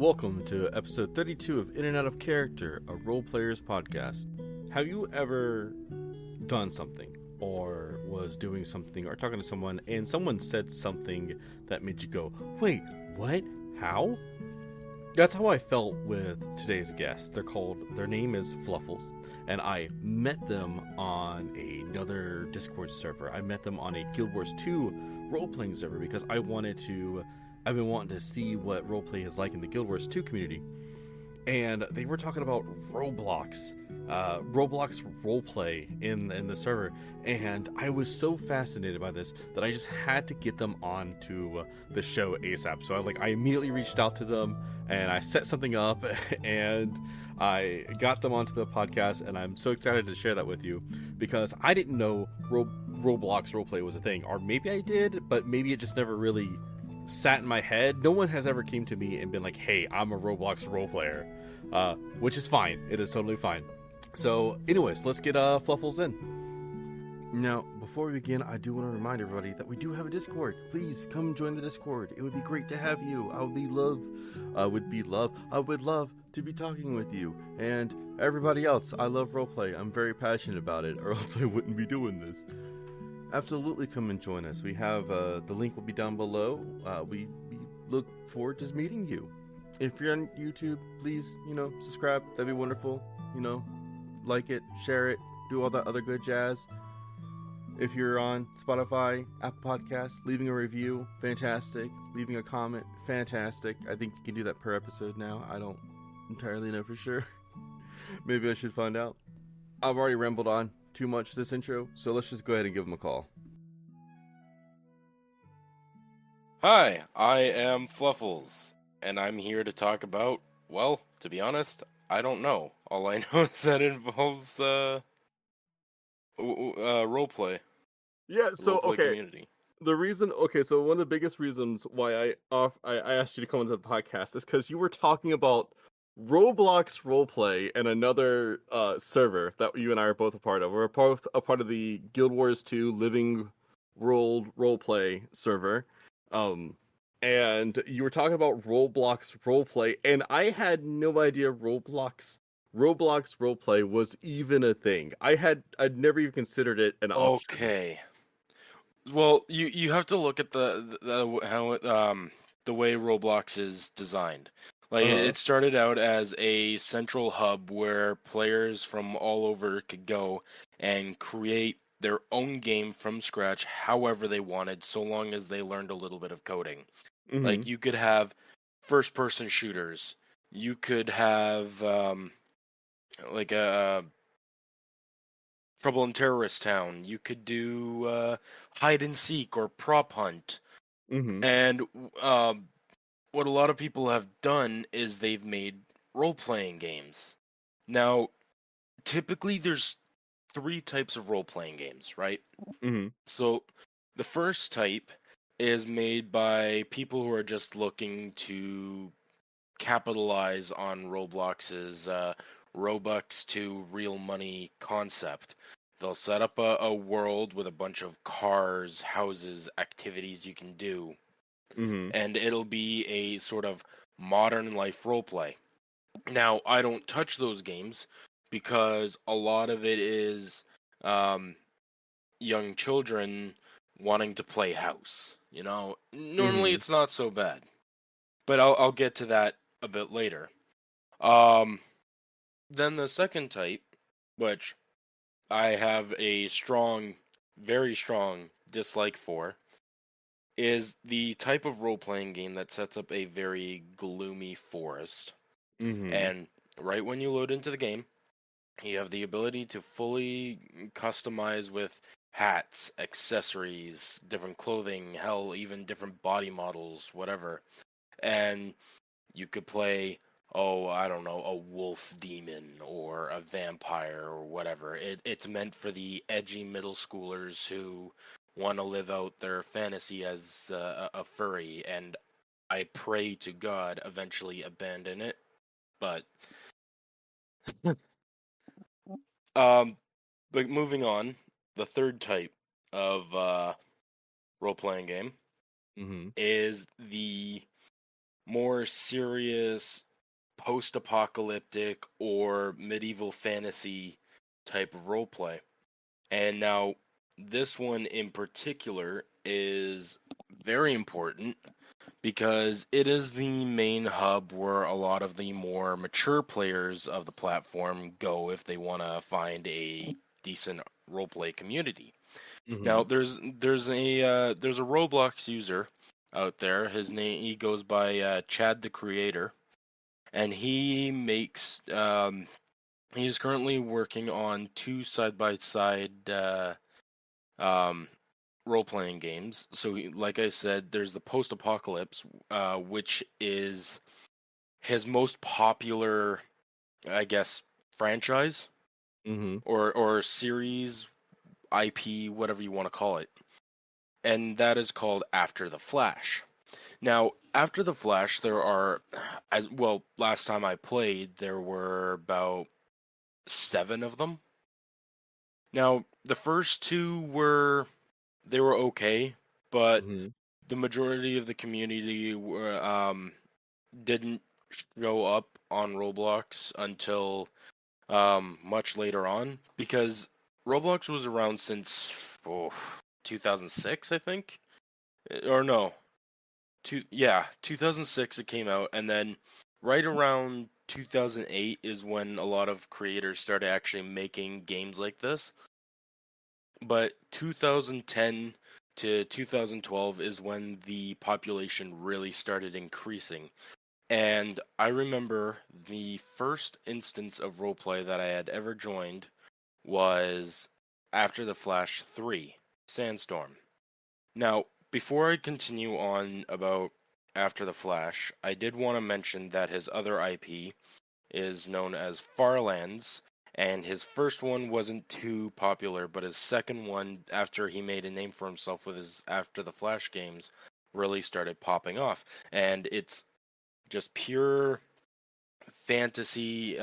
welcome to episode 32 of In and Out of Character, a Roleplayers podcast. Have you ever done something, or was doing something, or talking to someone, and someone said something that made you go, wait, what? How? That's how I felt with today's guest. Their name is Fluffells, and I met them on another Discord server. I met them on a Guild Wars 2 role-playing server because I've been wanting to see what roleplay is like in the Guild Wars 2 community. And they were talking about Roblox roleplay in the server. And I was so fascinated by this that I just had to get them onto the show ASAP. So I immediately reached out to them and I set something up and I got them onto the podcast, and I'm so excited to share that with you because I didn't know Roblox roleplay was a thing. Or maybe I did, but maybe it just never really sat in my head. No one has ever came to me and been like, hey, I'm a Roblox role player, which is fine. It is totally fine. So anyways, let's get Fluffells in. Now, before we begin, I do want to remind everybody that we do have a Discord. Please come join the Discord. It would be great to have you. I would love to be talking with you and everybody else. I love roleplay. I'm very passionate about it, or else I wouldn't be doing this. Absolutely come and join us. We have the link will be down below. We look forward to meeting you. If you're on YouTube, please, subscribe. That'd be wonderful. Like it, share it, do all that other good jazz. If you're on Spotify, Apple Podcasts, leaving a review, fantastic. Leaving a comment, fantastic. I think you can do that per episode now. I don't entirely know for sure. Maybe I should find out. I've already rambled on too much this intro, so let's just go ahead and give him a call. Hi, I am Fluffells, and I'm here to talk about, well, to be honest, I don't know. All I know is that it involves roleplay. Yeah, so Roleplay okay. Community. So one of the biggest reasons why I asked you to come into the podcast is because you were talking about Roblox roleplay and another server that you and I are both a part of. We're both a part of the Guild Wars 2 Living World roleplay server. And you were talking about Roblox roleplay, and I had no idea Roblox roleplay was even a thing. I'd never even considered it an option. Okay. Well, you have to look at the way Roblox is designed. It started out as a central hub where players from all over could go and create their own game from scratch however they wanted, so long as they learned a little bit of coding. Mm-hmm. You could have first-person shooters. You could have a Trouble in Terrorist Town. You could do hide and seek or prop hunt. Mm-hmm. And what a lot of people have done is they've made role-playing games. Now, typically there's 3 types of role-playing games, right? Mm-hmm. So the first type is made by people who are just looking to capitalize on Roblox's Robux to real money concept. They'll set up a world with a bunch of cars, houses, activities you can do. Mm-hmm. And it'll be a sort of modern life roleplay. Now, I don't touch those games because a lot of it is young children wanting to play house. Normally it's not so bad, but I'll get to that a bit later. Then the second type, which I have a very strong dislike for, is the type of role-playing game that sets up a very gloomy forest. Mm-hmm. And right when you load into the game, you have the ability to fully customize with hats, accessories, different clothing, hell, even different body models, whatever. And you could play, I don't know, a wolf demon or a vampire or whatever. It's meant for the edgy middle schoolers who want to live out their fantasy as a furry, and I pray to God eventually abandon it. But but moving on, the third type of role-playing game Mm-hmm. is the more serious post-apocalyptic or medieval fantasy type of roleplay. And now this one in particular is very important because it is the main hub where a lot of the more mature players of the platform go if they want to find a decent roleplay community. Now, Mm-hmm. there's a Roblox user out there. He goes by Chad the Creator, and he is currently working on two side by side um, role playing games. So, like I said, there's the Post Apocalypse, which is his most popular, I guess, franchise Mm-hmm. or series, IP, whatever you want to call it. And that is called After the Flash. Now, After the Flash, there are, as well, last time I played, there were about 7 of them. Now, the first two they were okay, but Mm-hmm. the majority of the community didn't show up on Roblox until much later on because Roblox was around since 2006, I think, or no, 2006 it came out, and then right around 2008 is when a lot of creators started actually making games like this. But 2010 to 2012 is when the population really started increasing. And I remember the first instance of roleplay that I had ever joined was After the Flash 3, Sandstorm. Now, before I continue on about After the Flash, I did want to mention that his other IP is known as Farlands, and his first one wasn't too popular, but his second one, after he made a name for himself with his After the Flash games, really started popping off. And it's just pure fantasy,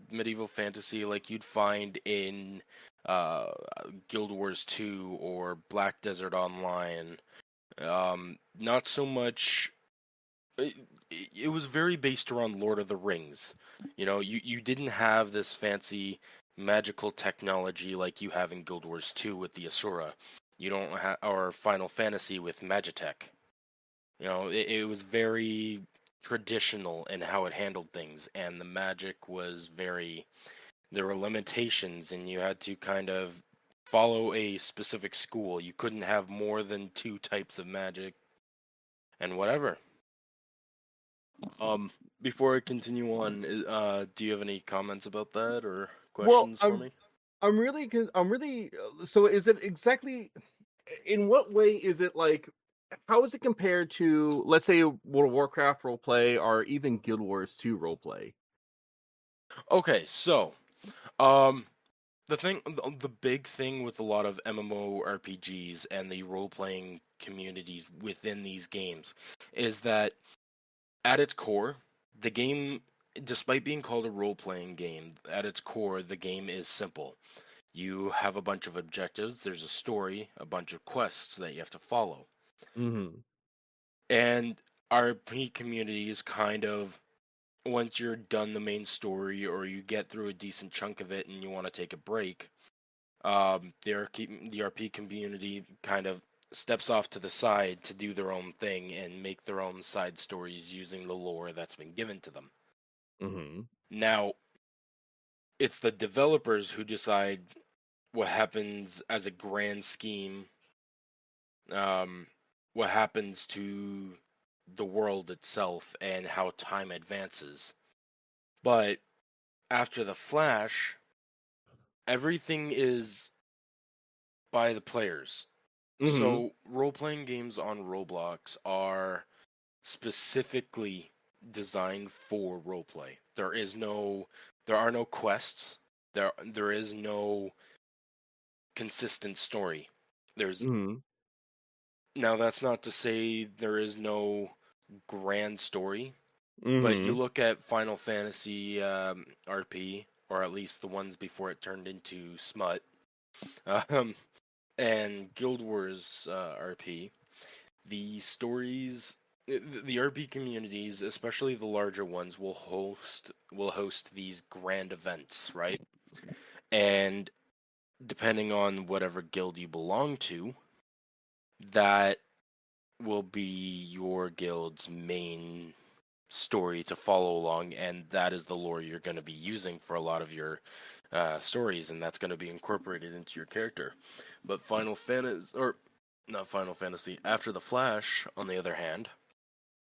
medieval fantasy, like you'd find in uh, Guild Wars 2 or Black Desert Online. Not so much. It, it was very based around Lord of the Rings. You know, you didn't have this fancy magical technology like you have in Guild Wars 2 with the Asura. You don't have, or Final Fantasy with Magitech. You know, it was very traditional in how it handled things, and the magic was very. There were limitations, and you had to kind of follow a specific school. You couldn't have more than 2 types of magic, and whatever. Um, Before I continue on, do you have any comments about that or Well, questions for me? I'm really. So, is it exactly? In what way is it like? How is it compared to, let's say, World of Warcraft roleplay or even Guild Wars 2 roleplay? Okay, so, um, the big thing with a lot of MMORPGs and the role-playing communities within these games is that at its core, the game, despite being called a role-playing game, at its core, the game is simple. You have a bunch of objectives, there's a story, a bunch of quests that you have to follow. Mm-hmm. And RP communities kind of, once you're done the main story or you get through a decent chunk of it and you want to take a break, the RP community kind of steps off to the side to do their own thing and make their own side stories using the lore that's been given to them. Mm-hmm. Now, it's the developers who decide what happens as a grand scheme, um, what happens to the world itself, and how time advances. But after the Flash, everything is by the players. Mm-hmm. So role playing games on Roblox are specifically designed for roleplay. There are no quests. There is no consistent story. There's Mm-hmm. Now that's not to say there is no grand story, but you Mm-hmm. look at Final Fantasy RP, or at least the ones before it turned into Smut, um, and Guild Wars RP. The stories the RP communities, especially the larger ones, will host these grand events, right? And depending on whatever guild you belong to, that will be your guild's main story to follow along, and that is the lore you're going to be using for a lot of your stories, and that's going to be incorporated into your character. But Final Fantasy, or not Final Fantasy, After the Flash, on the other hand,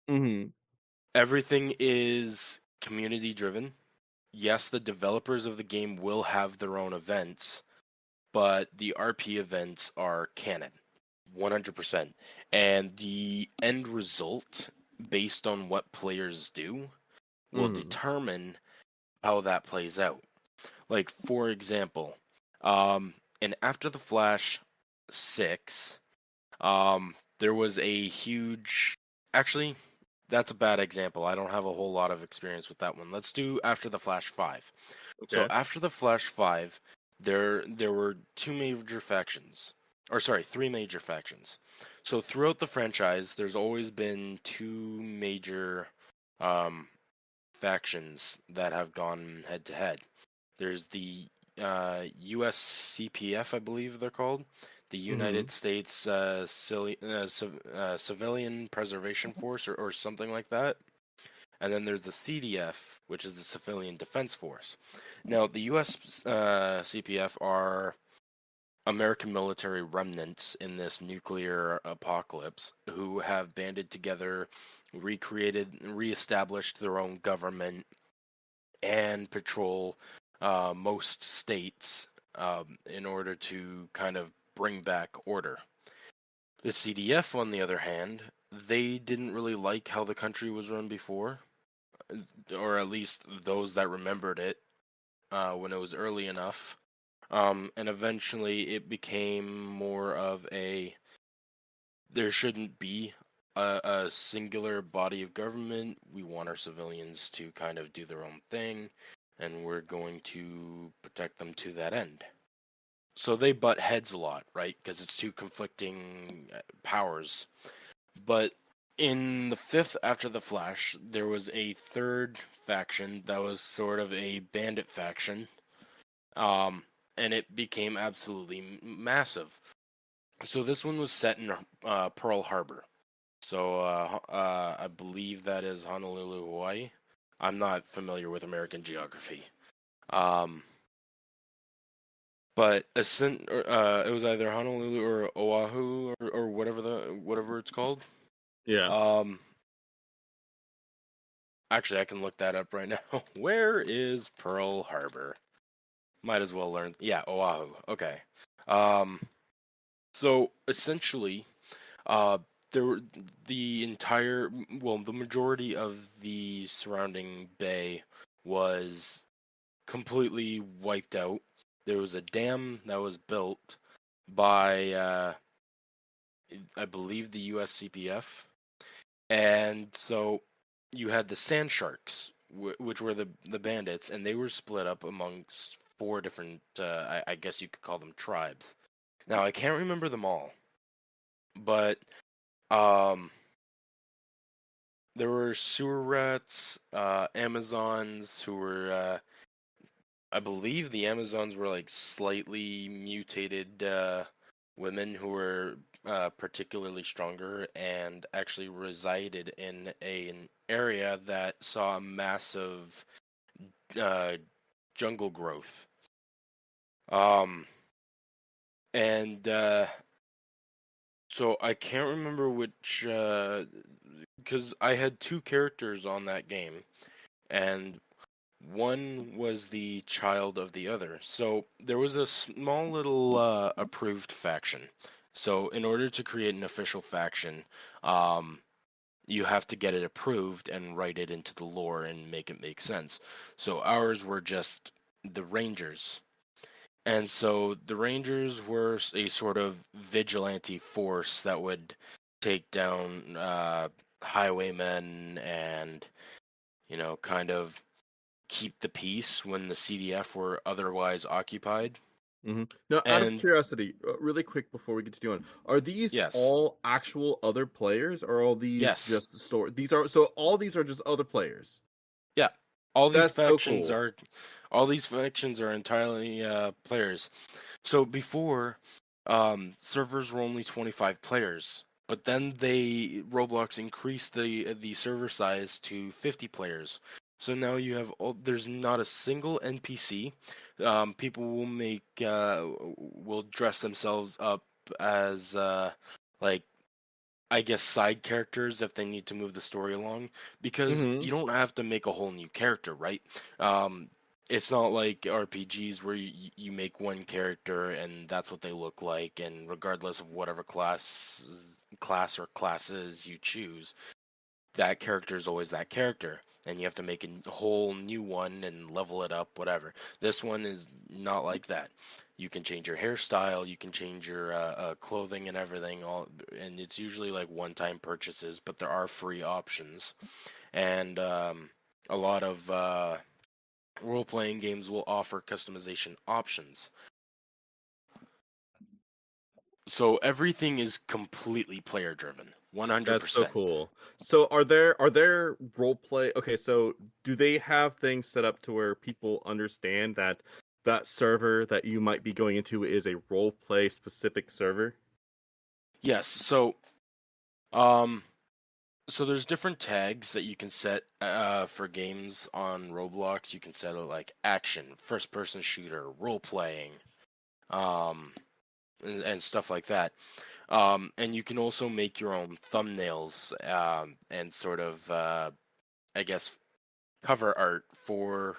Mm-hmm. everything is community driven. Yes, the developers of the game will have their own events, but the RP events are canon, 100%. And the end result, based on what players do, will Mm-hmm. determine how that plays out. Like, for example, in After the Flash 6, there was a huge. Actually, that's a bad example. I don't have a whole lot of experience with that one. Let's do After the Flash 5. So Okay. after the Flash 5, there were two major factions. Or sorry, three major factions. So throughout the franchise, there's always been two major um, factions that have gone head to head. There's the USCPF, I believe they're called, the Mm-hmm. United States Civilian Preservation Force, or something like that. And then there's the CDF, which is the Civilian Defense Force. Now, the US CPF are American military remnants in this nuclear apocalypse who have banded together, reestablished their own government, and patrol most states in order to kind of bring back order. The CDF, on the other hand, they didn't really like how the country was run before, or at least those that remembered it when it was early enough. And eventually it became more of a there shouldn't be a singular body of government. We want our civilians to kind of do their own thing, and we're going to protect them to that end. So they butt heads a lot, right? Because it's two conflicting powers. But in the fifth After the Flash, there was a third faction that was sort of a bandit faction, um, and it became absolutely massive. So this one was set in Pearl Harbor. So I believe that is Honolulu, Hawaii. I'm not familiar with American geography. Um, but it was either Honolulu or Oahu, or whatever it's called. Yeah. Um, actually, I can look that up right now. Where is Pearl Harbor? Might as well learn. Yeah, Oahu. Okay. Um, so essentially, uh, there were the majority of the surrounding bay was completely wiped out. There was a dam that was built by, I believe, the USCPF, and so you had the Sand Sharks, which were the bandits, and they were split up amongst four different, I guess you could call them tribes. Now I can't remember them all, but um, there were sewer rats, Amazons who were, I believe the Amazons were like slightly mutated women who were particularly stronger and actually resided in an area that saw a massive uh, jungle growth. Um, and so I can't remember which, because I had two characters on that game, and one was the child of the other. So there was a small little approved faction. So in order to create an official faction, um, you have to get it approved and write it into the lore and make it make sense. So ours were just the Rangers. And so the Rangers were a sort of vigilante force that would take down highwaymen and, kind of keep the peace when the CDF were otherwise occupied. Now, out of And curiosity, really quick before we continue on, are these yes, all actual other players, or are all these yes, just story? These are so all these are just other players. yeah. All these That's so factions cool. are, all these factions are entirely players. So before, servers were only 25 players, but then Roblox increased the server size to 50 players. So now you have there's not a single NPC. People will dress themselves up as like, I guess, side characters if they need to move the story along, because Mm-hmm. you don't have to make a whole new character, right? Um, it's not like RPGs where you make one character and that's what they look like, and regardless of whatever class or classes you choose, that character is always that character, and you have to make a whole new one and level it up, whatever. This one is not like that. You can change your hairstyle, you can change your clothing and everything, and it's usually like one-time purchases, but there are free options. And a lot of role-playing games will offer customization options. So everything is completely player-driven, That's so 100%. cool. So are there role play? Okay, so do they have things set up to where people understand that that server that you might be going into is a role play specific server? Yes, um, so there's different tags that you can set for games on Roblox. You can set it like action, first person shooter, role playing, um, and stuff like that. And you can also make your own thumbnails and sort of, I guess, cover art for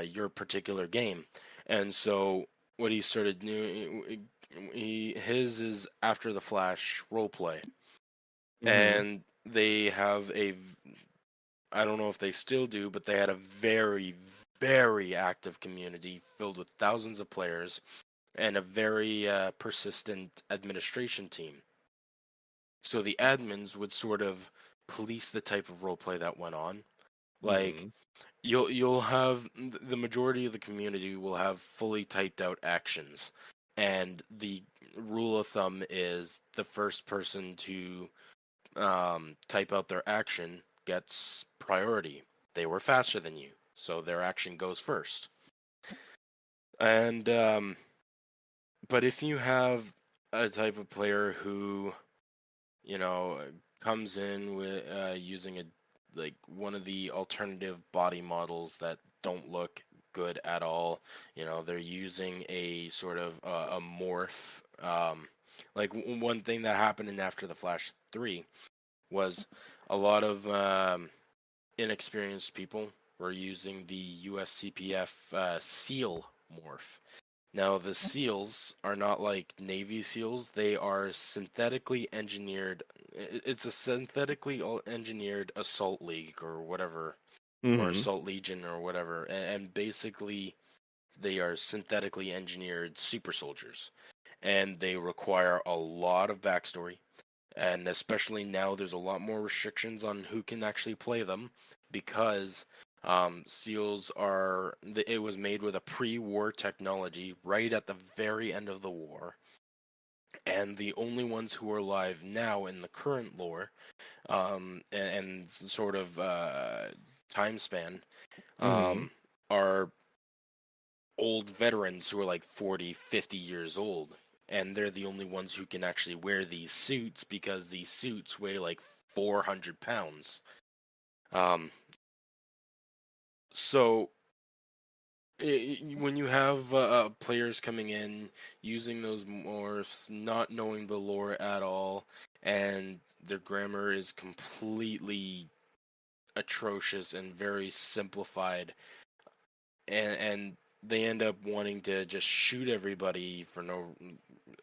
your particular game. And so what he started doing, his is After the Flash roleplay, Mm-hmm. and they have I don't know if they still do, but they had a very, very active community filled with thousands of players and a very persistent administration team. So the admins would sort of police the type of roleplay that went on. Like, Mm-hmm. you'll have the majority of the community will have fully typed out actions, and the rule of thumb is the first person to type out their action gets priority. They were faster than you, so their action goes first. And but if you have a type of player who, you know, comes in with using a like one of the alternative body models that don't look good at all, they're using a sort of a morph. Like one thing that happened in After the Flash 3 was a lot of inexperienced people were using the USCPF SEAL morph. Now, the SEALs are not like Navy SEALs, they are synthetically engineered. It's a synthetically engineered assault league or whatever, or Mm-hmm. assault legion or whatever. And basically, they are synthetically engineered super soldiers. And they require a lot of backstory, and especially now there's a lot more restrictions on who can actually play them, because seals are it was made with a pre-war technology right at the very end of the war, and the only ones who are alive now in the current lore, and sort of time span, Mm-hmm. um, are old veterans who are like 40, 50 years old. And they're the only ones who can actually wear these suits, because these suits weigh like 400 pounds. Um, so when you have players coming in using those morphs, not knowing the lore at all, and their grammar is completely atrocious and very simplified, and they end up wanting to just shoot everybody for no,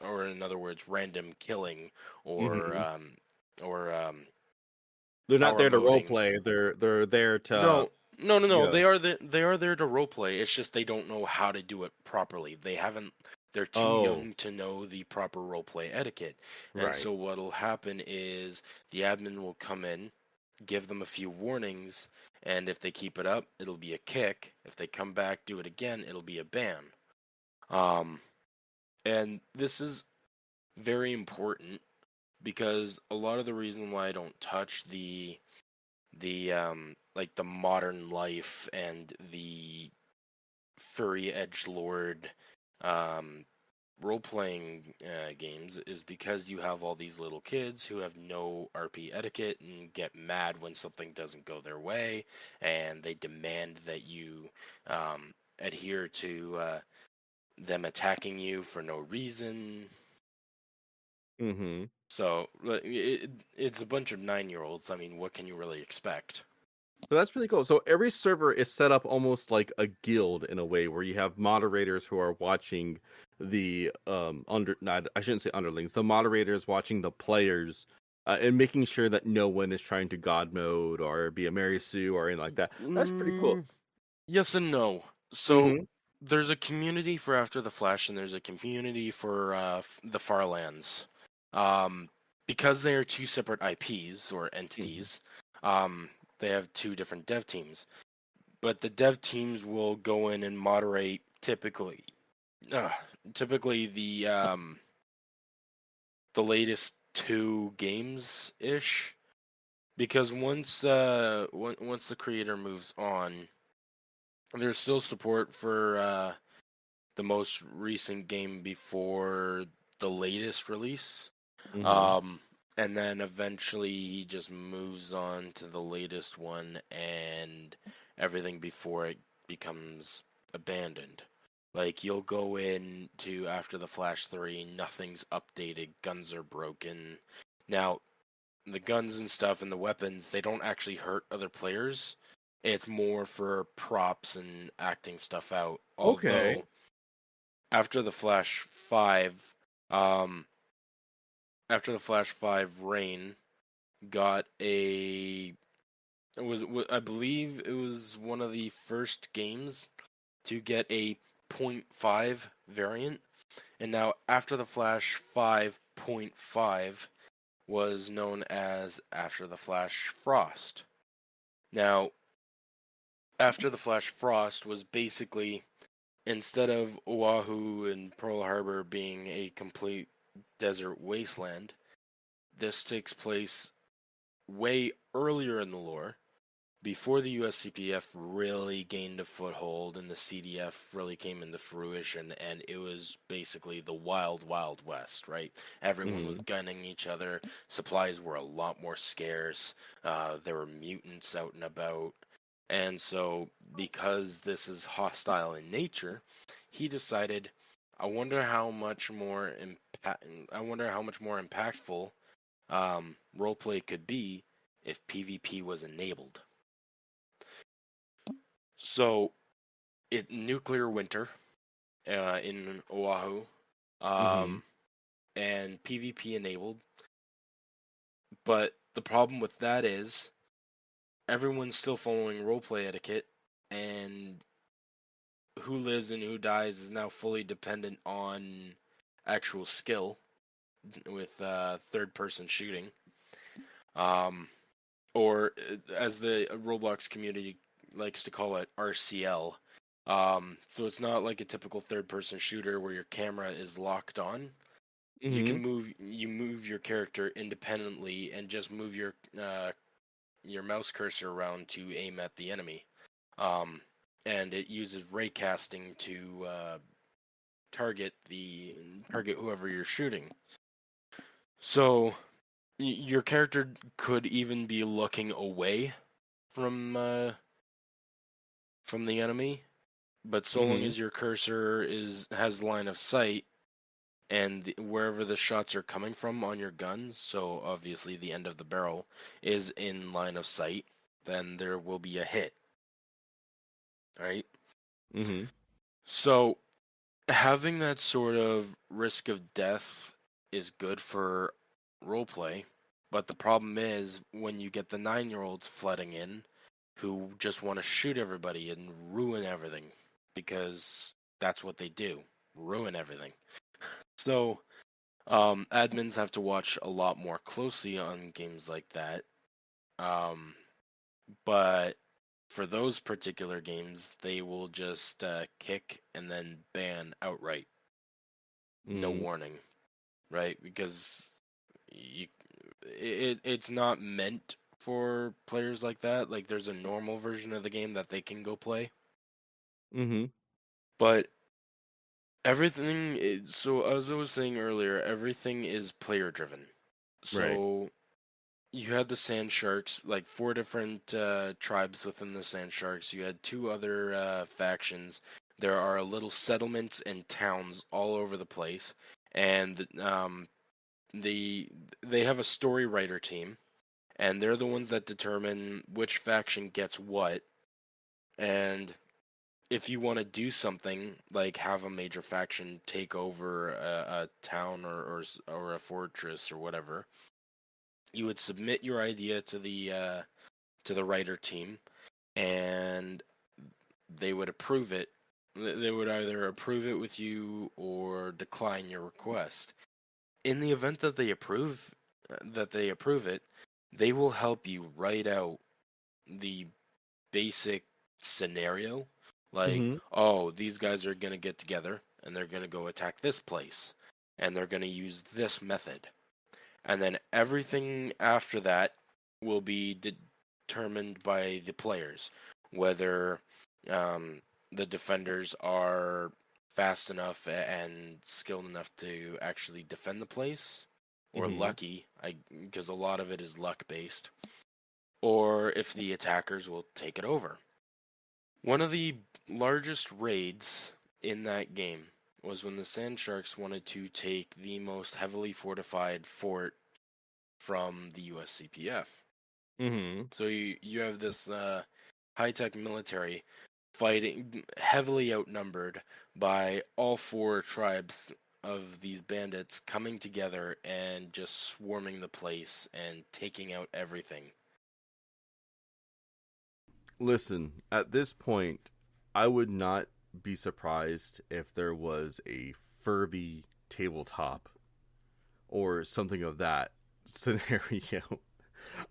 or in other words, random killing, or Mm-hmm. um, or They're not power there to role moding. play. They're there to No, no, no, no. yeah. They are there to roleplay. It's just they don't know how to do it properly. They haven't. They're too Oh, young to know the proper roleplay etiquette. And right. so what'll happen is the admin will come in, give them a few warnings, and if they keep it up, it'll be a kick. If they come back, do it again, it'll be a ban. Um, and this is very important because a lot of the reason why I don't touch the like the modern life and the furry edgelord um role playing games is because you have all these little kids who have no RP etiquette and get mad when something doesn't go their way, and they demand that you adhere to them attacking you for no reason. Mm-hmm. So it's a bunch of 9-year-olds. I mean, what can you really expect? So that's really cool. So every server is set up almost like a guild in a way, where you have moderators who are watching the not, I shouldn't say underlings, the moderators watching the players, and making sure that no one is trying to god mode or be a Mary Sue or anything like that. That's pretty cool. Mm, yes and no. So Mm-hmm. there's a community for After the Flash, and there's a community for the Farlands. Um, because they are two separate IPs or Mm-hmm. entities, they have two different dev teams. But the dev teams will go in and moderate uh, typically the latest two games ish. Because once the creator moves on, there's still support for the most recent game before the latest release. Mm-hmm. Um, and then eventually he just moves on to the latest one, and everything before it becomes abandoned. Like, you'll go in to After the Flash 3, nothing's updated, guns are broken. Now, the guns and stuff and the weapons, they don't actually hurt other players. It's more for props and acting stuff out. Okay. Although after the Flash 5, um, after the Flash 5 Rain got a it was I believe it was one of the first games to get a point .5 variant, and now After the Flash 5.5 was known as After the Flash Frost. Now, After the Flash Frost was basically, instead of Oahu and Pearl Harbor being a complete desert wasteland, this takes place way earlier in the lore, before the USCPF really gained a foothold and the CDF really came into fruition, and it was basically the wild, wild west, right? Everyone was Mm-hmm. gunning each other, supplies were a lot more scarce, there were mutants out and about, and so because this is hostile in nature, he decided, I wonder how much more impactful roleplay could be if PvP was enabled. So, nuclear winter in Oahu, Mm-hmm. um, and PvP enabled. But the problem with that is everyone's still following roleplay etiquette, and who lives and who dies is now fully dependent on actual skill with third-person shooting, um, or as the Roblox community likes to call it, RCL. So it's not like a typical third-person shooter where your camera is locked on. Mm-hmm. You move your character independently and just move your mouse cursor around to aim at the enemy. Um, and it uses raycasting to target whoever you're shooting. So your character could even be looking away from the enemy, but so long Mm-hmm. as your cursor has line of sight, and wherever the shots are coming from on your gun, so obviously the end of the barrel is in line of sight, then there will be a hit, right? Mm-hmm. So having that sort of risk of death is good for roleplay, but the problem is when you get the 9-year-olds flooding in who just want to shoot everybody and ruin everything because that's what they do, ruin everything. So admins have to watch a lot more closely on games like that. Um, but for those particular games, they will just kick and then ban outright, no warning, right? Because it's not meant for players like that. Like, there's a normal version of the game that they can go play. Mm-hmm. But everything is, so as I was saying earlier, everything is player driven. So you had the Sand Sharks, like 4 different tribes within the Sand Sharks. You had 2 other factions. There are little settlements and towns all over the place, and they have a story writer team, and they're the ones that determine which faction gets what. And if you want to do something like have a major faction take over a town or a fortress or whatever, you would submit your idea to the writer team, and they would approve it. They would either approve it with you or decline your request. In the event that they approve it, they will help you write out the basic scenario. Like, Mm-hmm. oh, these guys are going to get together and they're going to go attack this place and they're going to use this method. And then everything after that will be determined by the players, whether the defenders are fast enough and skilled enough to actually defend the place, or lucky, because a lot of it is luck based, or if the attackers will take it over. One of the largest raids in that game was when the Sand Sharks wanted to take the most heavily fortified fort from the USCPF. Mm-hmm. So you have this high-tech military fighting, heavily outnumbered by all 4 tribes of these bandits coming together and just swarming the place and taking out everything. Listen, at this point, I would not be surprised if there was a Furby tabletop or something of that scenario.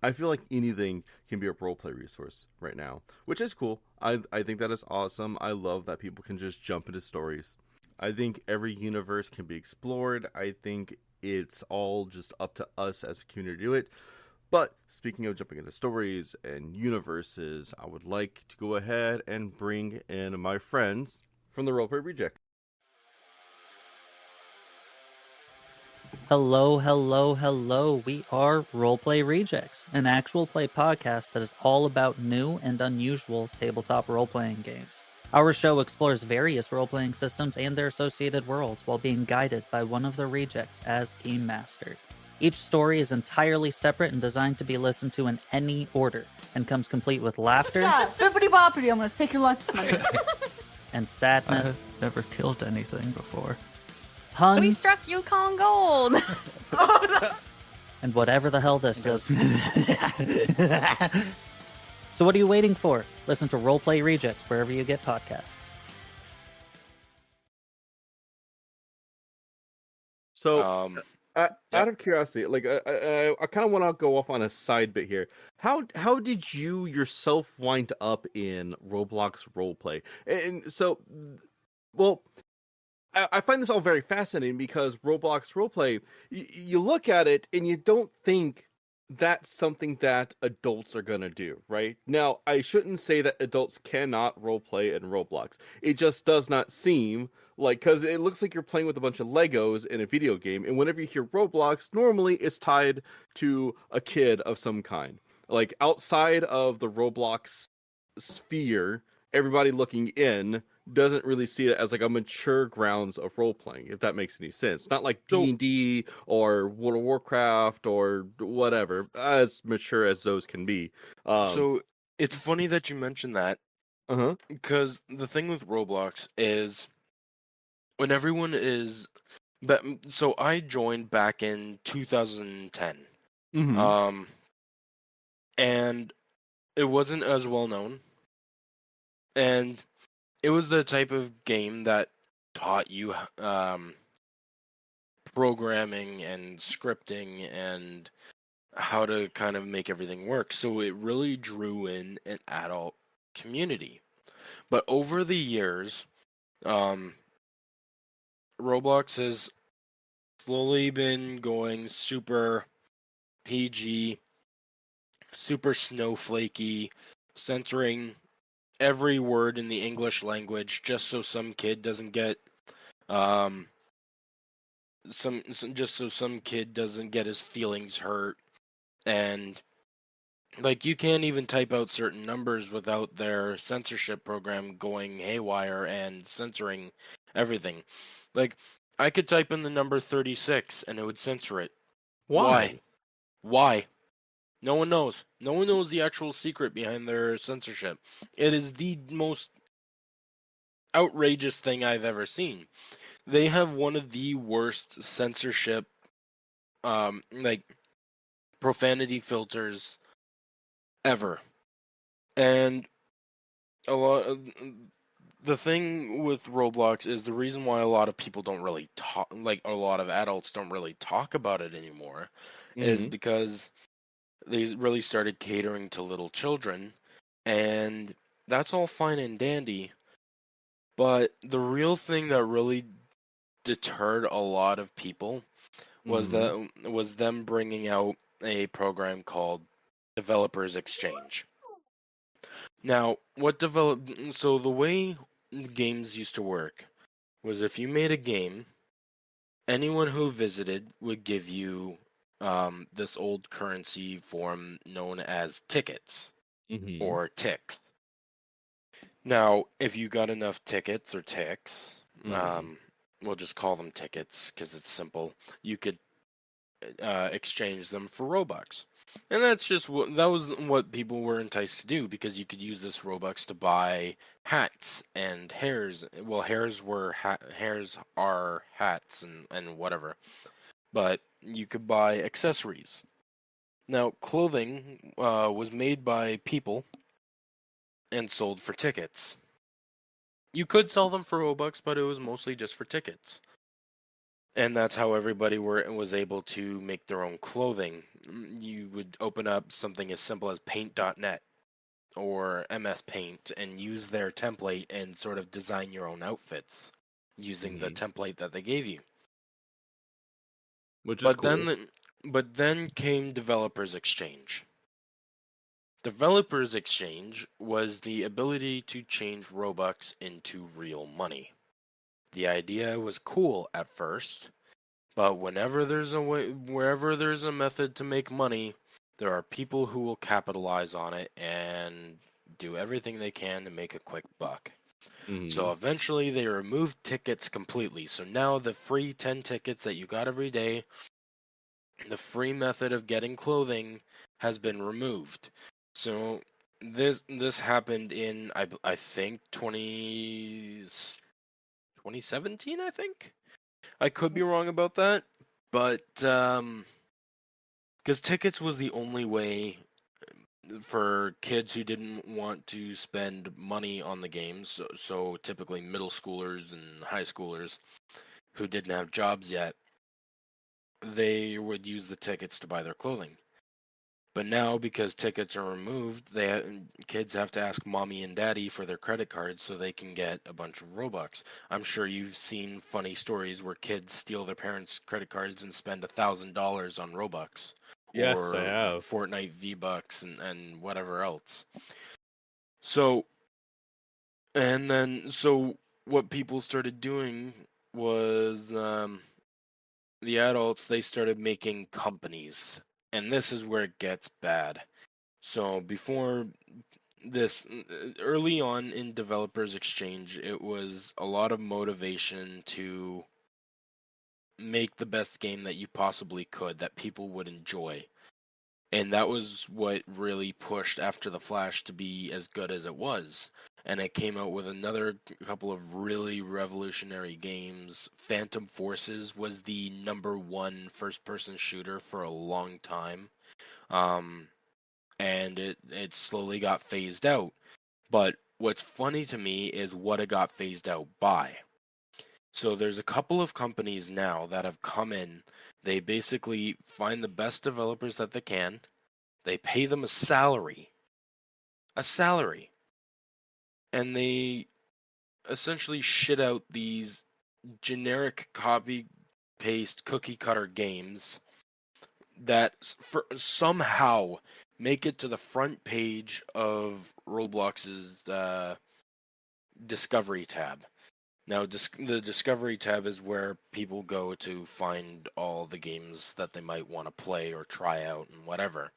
I feel like anything can be a roleplay resource right now, which is cool. I think that is awesome. I love that people can just jump into stories. I think every universe can be explored. I think it's all just up to us as a community to do it. But speaking of jumping into stories and universes, I would like to go ahead and bring in my friends from the Roleplay Rejects. Hello, hello, hello. We are Roleplay Rejects, an actual play podcast that is all about new and unusual tabletop role-playing games. Our show explores various role-playing systems and their associated worlds while being guided by one of the rejects as Game Master. Each story is entirely separate and designed to be listened to in any order, and comes complete with laughter. Yeah, bippity boppity, I'm gonna take your lunch money. And sadness. I've never killed anything before. Puns. We struck Yukon Gold. And whatever the hell this is. So what are you waiting for? Listen to Roleplay Rejects wherever you get podcasts. So, out of curiosity, like I kind of want to go off on a side bit here. How did you yourself wind up in Roblox roleplay? And so, well, I find this all very fascinating because Roblox roleplay, you look at it and you don't think that's something that adults are going to do, right? Now, I shouldn't say that adults cannot roleplay in Roblox. It just does not seem like, because it looks like you're playing with a bunch of Legos in a video game, and whenever you hear Roblox, normally it's tied to a kid of some kind. Like, outside of the Roblox sphere, everybody looking in doesn't really see it as like a mature grounds of role playing, if that makes any sense. Not like D&D or World of Warcraft or whatever, as mature as those can be. So it's funny that you mentioned that, because the thing with Roblox is when everyone is, but so I joined back in 2010, and it wasn't as well known, and it was the type of game that taught you programming and scripting and how to kind of make everything work. So it really drew in an adult community. But over the years, Roblox has slowly been going super PG, super snowflakey, censoring every word in the English language just so some kid doesn't get just so some kid doesn't get his feelings hurt. And like, you can't even type out certain numbers without their censorship program going haywire and censoring everything. Like, I could type in the number 36 and it would censor it. Why? Why? No one knows. No one knows the actual secret behind their censorship. It is the most outrageous thing I've ever seen. They have one of the worst censorship, like, profanity filters ever. And a lot of, the thing with Roblox is the reason why a lot of people don't really talk, like a lot of adults don't really talk about it anymore, is because they really started catering to little children, and that's all fine and dandy. But the real thing that really deterred a lot of people was them bringing out a program called Developers Exchange. Now, so the way games used to work was, if you made a game, anyone who visited would give you this old currency form known as tickets or ticks. Now, if you got enough tickets or ticks, we'll just call them tickets because it's simple, you could exchange them for Robux. And that was what people were enticed to do, because you could use this Robux to buy hats and hairs. Well, hairs are hats and whatever. But you could buy accessories. Now, clothing was made by people and sold for tickets. You could sell them for Robux, but it was mostly just for tickets. And that's how everybody was able to make their own clothing. You would open up something as simple as paint.net or MS Paint and use their template and sort of design your own outfits using the template that they gave you. Which is cool. But then came Developers Exchange. Developers Exchange was the ability to change Robux into real money. The idea was cool at first, but wherever there's a method to make money, there are people who will capitalize on it and do everything they can to make a quick buck. So eventually they removed tickets completely. So now the free 10 tickets that you got every day, the free method of getting clothing, has been removed. So this happened in I think 2017, I think. I could be wrong about that, but because tickets was the only way for kids who didn't want to spend money on the games, so typically middle schoolers and high schoolers who didn't have jobs yet, they would use the tickets to buy their clothing. But now, because tickets are removed, kids have to ask mommy and daddy for their credit cards so they can get a bunch of Robux. I'm sure you've seen funny stories where kids steal their parents' credit cards and spend $1,000 on Robux. Yes, or I have. Fortnite V-Bucks and whatever else. So what people started doing was the adults, they started making companies. And this is where it gets bad. So before this, early on in Developers Exchange, it was a lot of motivation to make the best game that you possibly could that people would enjoy. And that was what really pushed After the Flash to be as good as it was. And it came out with another couple of really revolutionary games. Phantom Forces was the #1 first-person shooter for a long time. And it slowly got phased out. But what's funny to me is what it got phased out by. So there's a couple of companies now that have come in. They basically find the best developers that they can. They pay them a salary. and they essentially shit out these generic copy paste cookie cutter games that somehow make it to the front page of Roblox's Discovery tab. Now, the Discovery tab is where people go to find all the games that they might want to play or try out and whatever.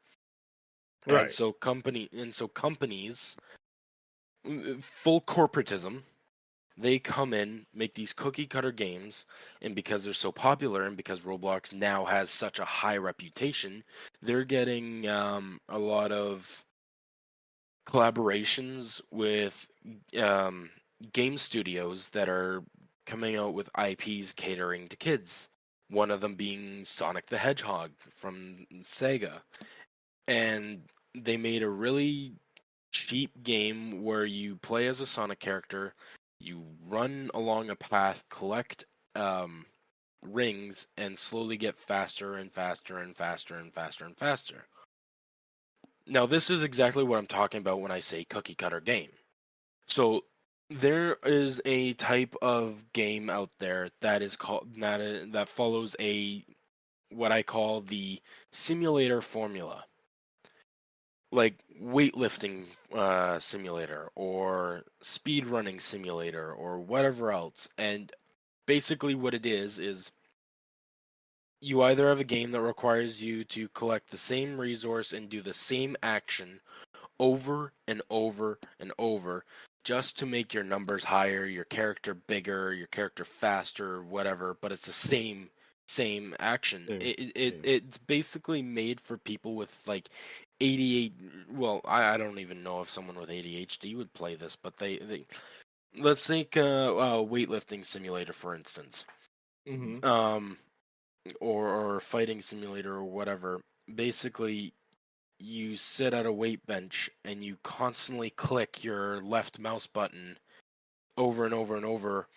Right. And so companies, full corporatism, they come in, make these cookie cutter games, and because they're so popular and because Roblox now has such a high reputation, they're getting a lot of collaborations with game studios that are coming out with IPs catering to kids. One of them being Sonic the Hedgehog from Sega. And they made a really cheap game where you play as a Sonic character, you run along a path, collect rings, and slowly get faster and faster and faster and faster and faster. Now, this is exactly what I'm talking about when I say cookie cutter game. So there is a type of game out there that is called that follows what I call the simulator formula, like weightlifting simulator or speedrunning simulator or whatever else. And basically, what it is you either have a game that requires you to collect the same resource and do the same action over and over and over just to make your numbers higher, your character bigger, your character faster, whatever, but it's the same action. It's basically made for people with like 88. Well, I don't even know if someone with ADHD would play this, but they let's take a weightlifting simulator for instance. Mm-hmm. Or fighting simulator or whatever. Basically, you sit at a weight bench and you constantly click your left mouse button over and over and over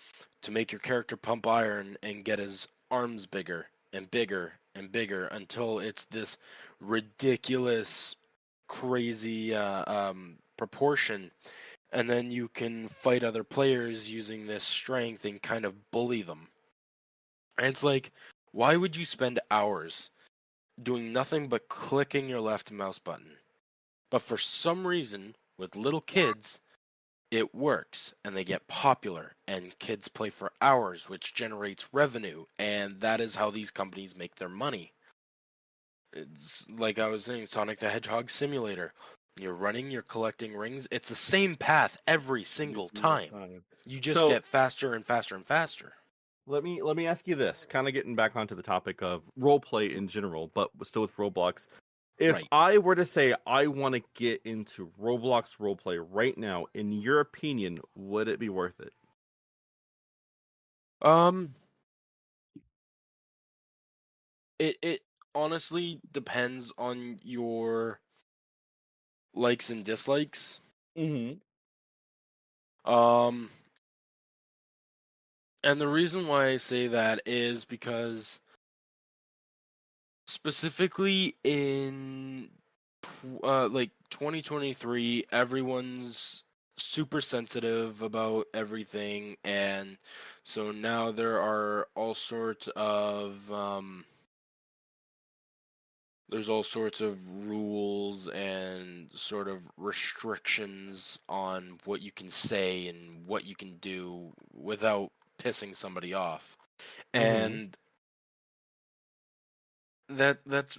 to make your character pump iron and get his arms bigger and bigger and bigger until it's this ridiculous, crazy proportion. And then you can fight other players using this strength and kind of bully them. And it's like, why would you spend hours doing nothing but clicking your left mouse button? But for some reason, with little kids, it works and they get popular and kids play for hours, which generates revenue. And that is how these companies make their money. It's like I was saying, Sonic the Hedgehog simulator. You're running, you're collecting rings. It's the same path every single time. You just get faster and faster and faster. Let me ask you this, kind of getting back onto the topic of roleplay in general, but still with Roblox. If Right. I were to say I want to get into Roblox roleplay right now, in your opinion, would it be worth it? It honestly depends on your likes and dislikes. Mm-hmm. And the reason why I say that is because specifically in like 2023, everyone's super sensitive about everything, and so now there are all sorts of there's all sorts of rules and sort of restrictions on what you can say and what you can do without pissing somebody off. And that's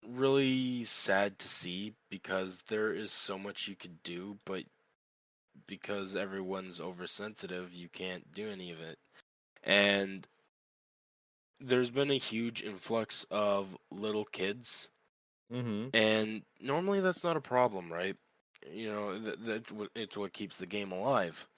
really sad to see because there is so much you could do, but because everyone's oversensitive, you can't do any of it. And there's been a huge influx of little kids, and normally that's not a problem, right? You know, it's what keeps the game alive.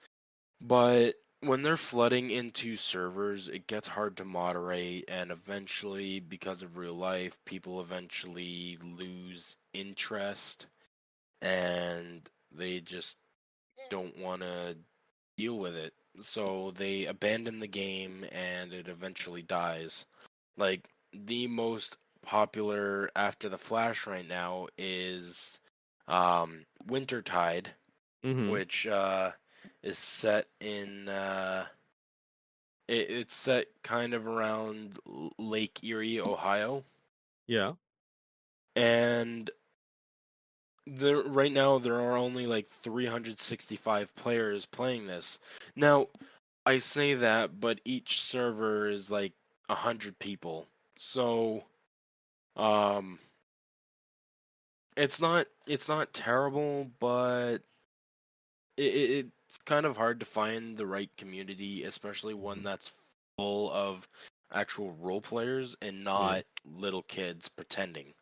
But when they're flooding into servers, it gets hard to moderate, and eventually, because of real life, people eventually lose interest, and they just don't want to deal with it. So they abandon the game, and it eventually dies. Like, the most popular after the Flash right now is Wintertide, which is set in it's set kind of around Lake Erie, Ohio, Yeah. and right now there are only like 365 players playing this. Now, I say that, but each server is like 100 people, so it's not terrible, but it's kind of hard to find the right community, especially one that's full of actual role players and not little kids pretending.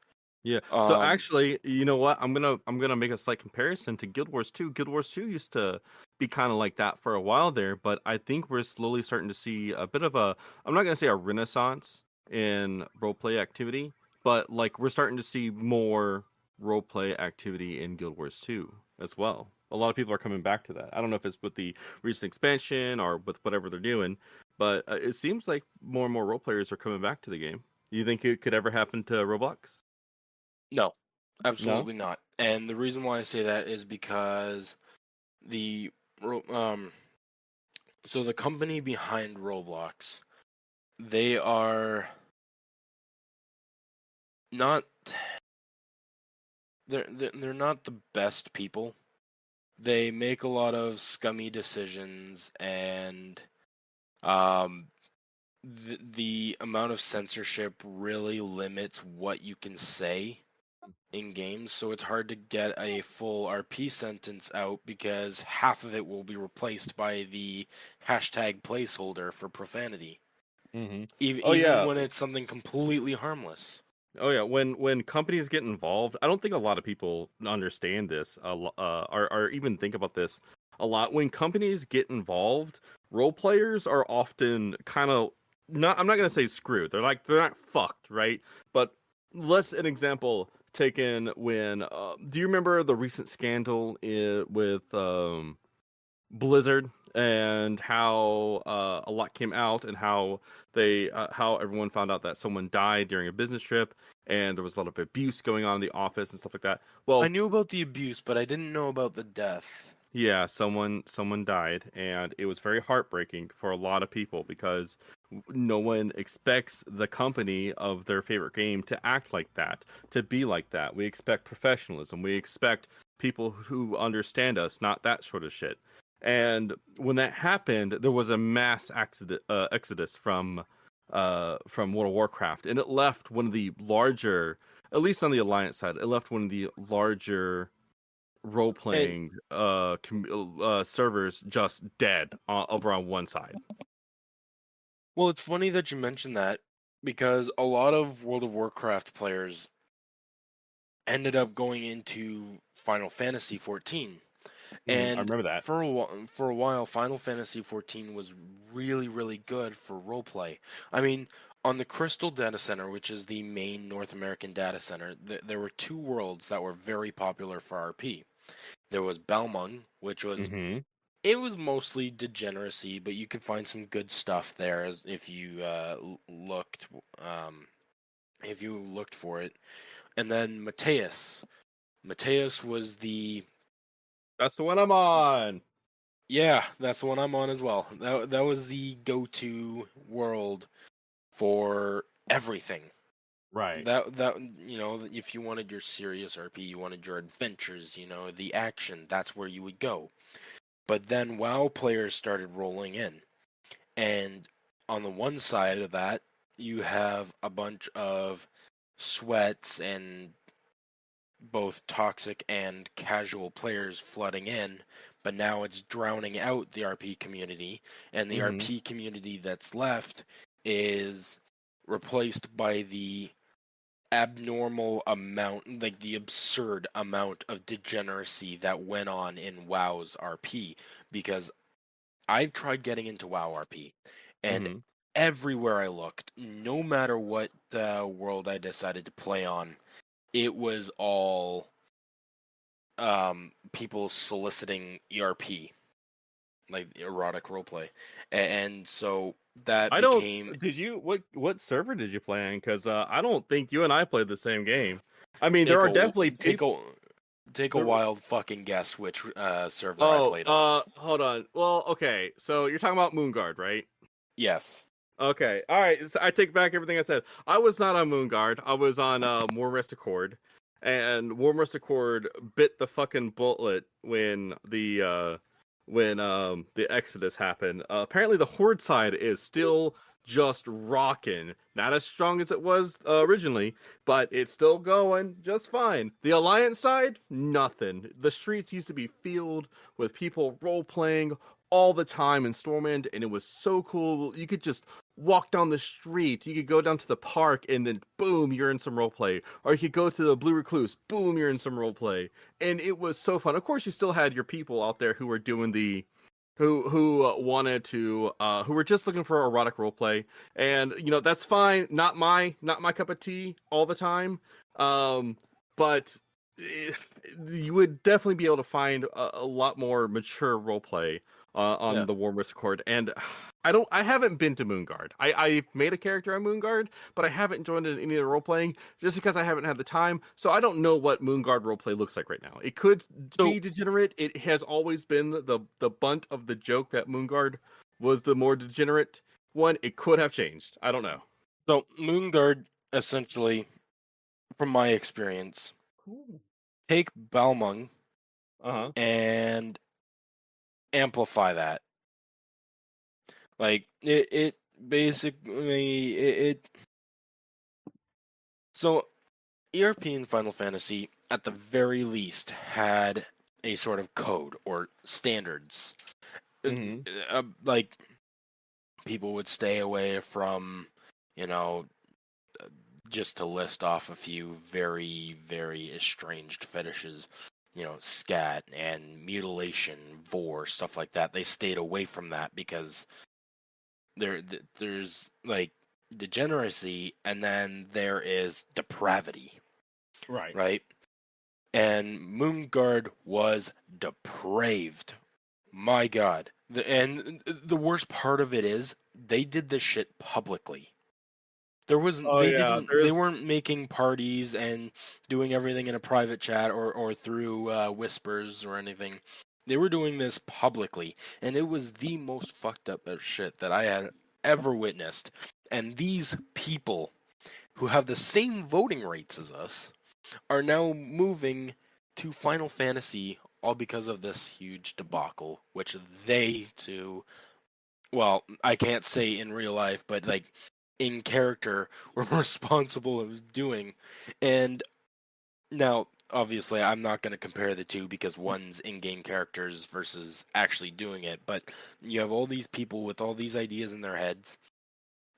Yeah. So actually, you know what? I'm gonna make a slight comparison to Guild Wars 2. Guild Wars 2 used to be kind of like that for a while there, but I think we're slowly starting to see a bit of a, I'm not gonna say a renaissance in roleplay activity, but like we're starting to see more roleplay activity in Guild Wars 2 as well. A lot of people are coming back to that. I don't know if it's with the recent expansion or with whatever they're doing, but it seems like more and more role players are coming back to the game. Do you think it could ever happen to Roblox? No, No? absolutely not. And the reason why I say that is because the so the company behind Roblox, they are not they're not the best people. They make a lot of scummy decisions, and the amount of censorship really limits what you can say in games, so it's hard to get a full RP sentence out because half of it will be replaced by the hashtag placeholder for profanity. Mm-hmm. Even when it's something completely harmless. Oh yeah, when companies get involved, I don't think a lot of people understand this, or even think about this a lot. When companies get involved, role players are often kind of not. I'm not gonna say screwed. They're not fucked, right? But let's an example taken when. Do you remember the recent scandal with Blizzard and how a lot came out and how how everyone found out that someone died during a business trip and there was a lot of abuse going on in the office and stuff like that. Well, I knew about the abuse, but I didn't know about the death. yeah, someone died and it was very heartbreaking for a lot of people because no one expects the company of their favorite game to act like that, to be like that. We expect professionalism. We expect people who understand us, not that sort of shit. And when that happened, there was a mass exodus from World of Warcraft, and it left one of the larger, at least on the Alliance side, it left one of the larger role playing servers just dead over on one side. Well, it's funny that you mentioned that because a lot of World of Warcraft players ended up going into Final Fantasy 14. And I remember that. for a while, Final Fantasy 14 was really, really good for roleplay. I mean, on the Crystal Data Center, which is the main North American data center, there were two worlds that were very popular for RP. There was Balmung, which was it was mostly degeneracy, but you could find some good stuff there if you looked for it. And then Mateus. Mateus was That's the one I'm on. Yeah, that's the one I'm on as well. That was the go-to world for everything. Right. That if you wanted your serious RP, you wanted your adventures, the action, that's where you would go. But then WoW players started rolling in. And on the one side of that, you have a bunch of sweats and both toxic and casual players flooding in, but now it's drowning out the RP community, and the RP community that's left is replaced by the abnormal amount, like the absurd amount of degeneracy that went on in WoW's RP, because I've tried getting into WoW RP, and everywhere I looked, no matter what world I decided to play on, it was all people soliciting ERP, like erotic roleplay, and so that became. Did you what server did you play on? Because I don't think you and I played the same game. I mean, there are definitely people. Take a The- wild fucking guess which server I played on. Hold on. Well, okay. So you're talking about Moonguard, right? Yes. Okay. All right. So I take back everything I said. I was not on Moonguard. I was on Warm Rest Accord, and Warm Rest Accord bit the fucking bullet when the Exodus happened. Apparently, the Horde side is still just rocking. Not as strong as it was originally, but it's still going just fine. The Alliance side, nothing. The streets used to be filled with people role playing all the time in Stormend, and it was so cool. You could just walk down the street. You could go down to the park, and then boom, you're in some roleplay. Or you could go to the Blue Recluse, boom, you're in some roleplay. And it was so fun. Of course, you still had your people out there who were doing who wanted to who were just looking for erotic roleplay, and that's fine. Not my cup of tea all the time. But you would definitely be able to find a lot more mature roleplay on the Warm Risk Accord, and I haven't been to Moonguard. I made a character on Moonguard, but I haven't joined in any of the role playing just because I haven't had the time. So I don't know what Moonguard roleplay looks like right now. It could be degenerate. It has always been the bunt of the joke that Moonguard was the more degenerate one. It could have changed. I don't know. So Moonguard, essentially, from my experience, take Balmung and amplify that. Like it basically it. So ERP and Final Fantasy, at the very least, had a sort of code or standards. Like people would stay away from, just to list off a few very, very estranged fetishes, scat and mutilation, vor, stuff like that. They stayed away from that because there's like degeneracy, and then there is depravity. Right? And Moonguard was depraved. My God. And the worst part of it is they did this shit publicly. They weren't making parties and doing everything in a private chat or through whispers or anything. They were doing this publicly, and it was the most fucked up shit that I had ever witnessed. And these people who have the same voting rights as us are now moving to Final Fantasy, all because of this huge debacle, which they too, well, I can't say in real life, but like in character, were responsible of doing. And now, obviously, I'm not going to compare the two because one's in-game characters versus actually doing it, but you have all these people with all these ideas in their heads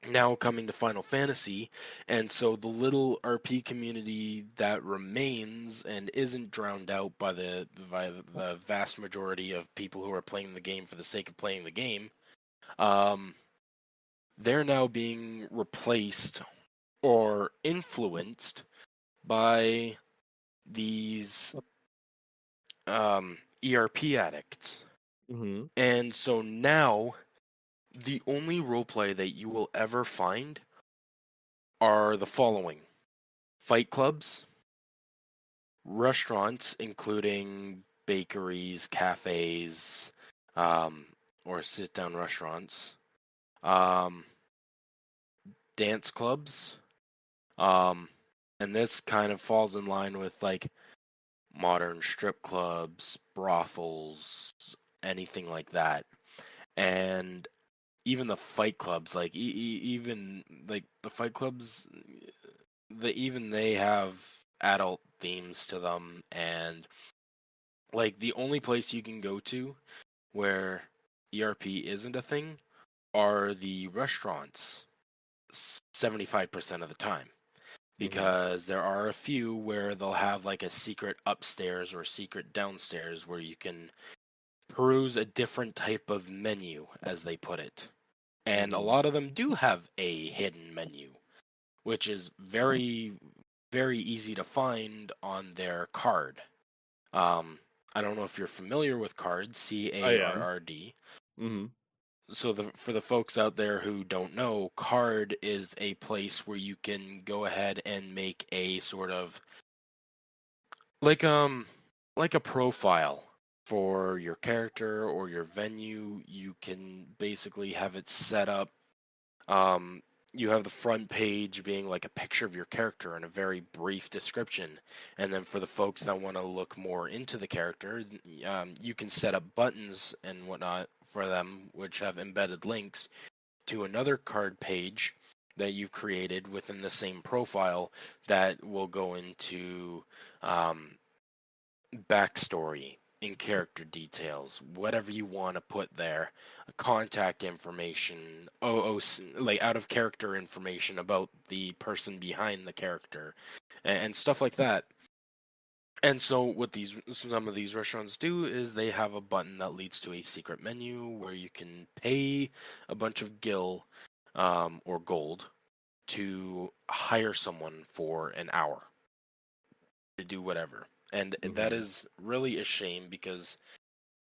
now coming to Final Fantasy, and so the little RP community that remains and isn't drowned out by the vast majority of people who are playing the game for the sake of playing the game, they're now being replaced or influenced by these ERP addicts. And so now the only roleplay that you will ever find are the following: fight clubs, restaurants, including bakeries, cafes, or sit-down restaurants, dance clubs, and this kind of falls in line with like modern strip clubs, brothels, anything like that. And even the fight clubs, like even like the fight clubs, they have adult themes to them, and like the only place you can go to where ERP isn't a thing are the restaurants 75% of the time, because there are a few where they'll have like a secret upstairs or a secret downstairs where you can peruse a different type of menu, as they put it. And a lot of them do have a hidden menu, which is very, very easy to find on their card. I don't know if you're familiar with cards, CARRD. So for the folks out there who don't know, card is a place where you can go ahead and make a sort of like like a profile for your character or your venue. You can basically have it set up. You have the front page being like a picture of your character and a very brief description. And then for the folks that want to look more into the character, you can set up buttons and whatnot for them, which have embedded links to another card page that you've created within the same profile that will go into backstory and character details, whatever you want to put there, contact information, like out of character information about the person behind the character, and stuff like that. And so what some of these restaurants do is they have a button that leads to a secret menu where you can pay a bunch of gil or gold to hire someone for an hour to do whatever. And that is really a shame because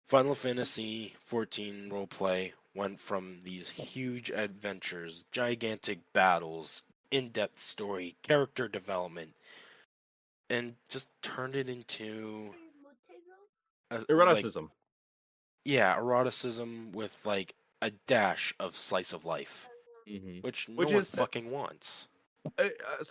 Final Fantasy XIV roleplay went from these huge adventures, gigantic battles, in-depth story, character development, and just turned it into Eroticism. eroticism with like a dash of slice of life, which no Which one is fucking wants.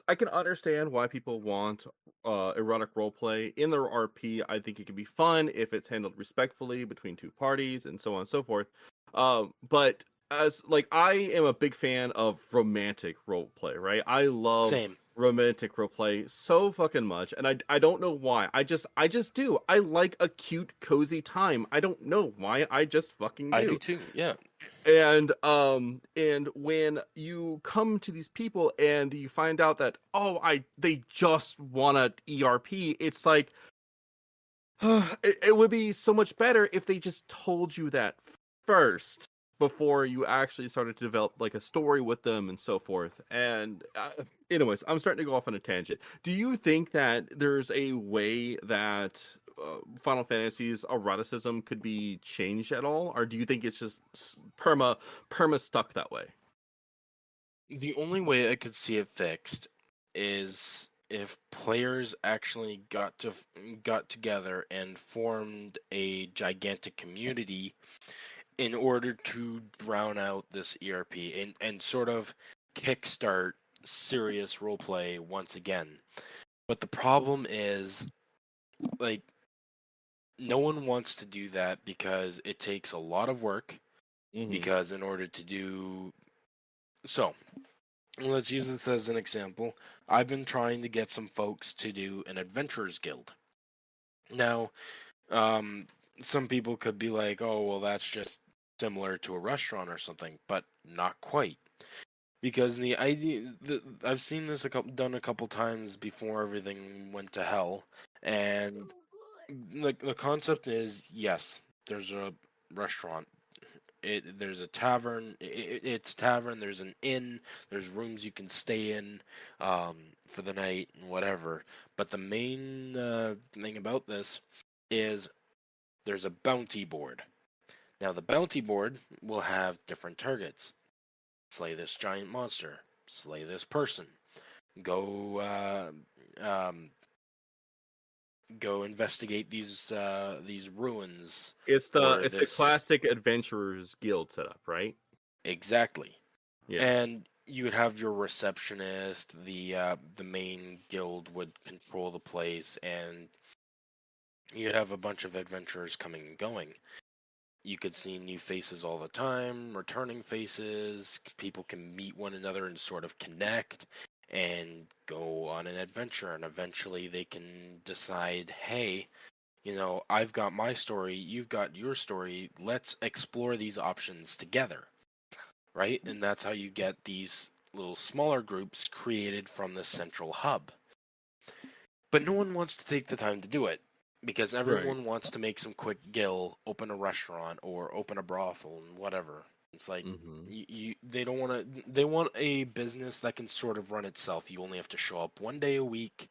I can understand why people want erotic roleplay in their RP. I think it can be fun if it's handled respectfully between two parties and so on and so forth. But as like I am a big fan of romantic roleplay, right? I love Same. romantic roleplay so fucking much, and I don't know why. I just do. I like a cute, cozy time. I don't know why. I just fucking do. I do too. Yeah. And when you come to these people and you find out that they just want a ERP, it's like it would be so much better if they just told you that first before you actually started to develop like a story with them and so forth. And anyways, I'm starting to go off on a tangent. Do you think that there's a way that Final Fantasy's eroticism could be changed at all, or do you think it's just perma stuck that way? The only way I could see it fixed is if players actually got together and formed a gigantic community in order to drown out this ERP and sort of kickstart serious roleplay once again. But the problem is, like, no one wants to do that because it takes a lot of work. Because in order to do so, let's use this as an example. I've been trying to get some folks to do an adventurers guild. Now, some people could be like, "Oh, well, that's just similar to a restaurant or something," but not quite. Because the idea, I've seen this done a couple times before everything went to hell, and the concept is, yes, there's a restaurant. There's a tavern. It's a tavern. There's an inn. There's rooms you can stay in for the night and whatever. But the main thing about this is there's a bounty board. Now the bounty board will have different targets. Slay this giant monster. Slay this person. Go go investigate these ruins. It's or the this classic adventurers guild setup, right? Exactly. Yeah. And you would have your receptionist. The main guild would control the place, and you'd have a bunch of adventurers coming and going. You could see new faces all the time, returning faces. People can meet one another and sort of connect and go on an adventure, and eventually they can decide, hey, I've got my story, you've got your story, let's explore these options together, right? And that's how you get these little smaller groups created from the central hub. But no one wants to take the time to do it because everyone wants to make some quick gil, open a restaurant or open a brothel and whatever. It's like they don't want to. They want a business that can sort of run itself. You only have to show up one day a week,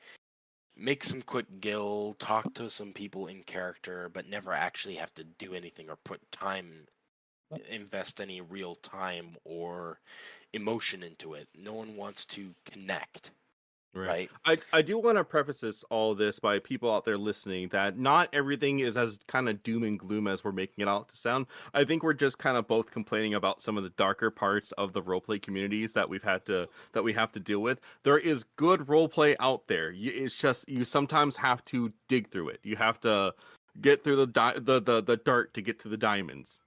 make some quick gil, talk to some people in character, but never actually have to do anything or put time, invest any real time or emotion into it. No one wants to connect. right? I do want to preface all this by people out there listening that not everything is as kind of doom and gloom as we're making it out to sound. I think we're just kind of both complaining about some of the darker parts of the roleplay communities that we have to deal with. There is good roleplay out there. It's just you sometimes have to dig through it. You have to get through the dirt to get to the diamonds.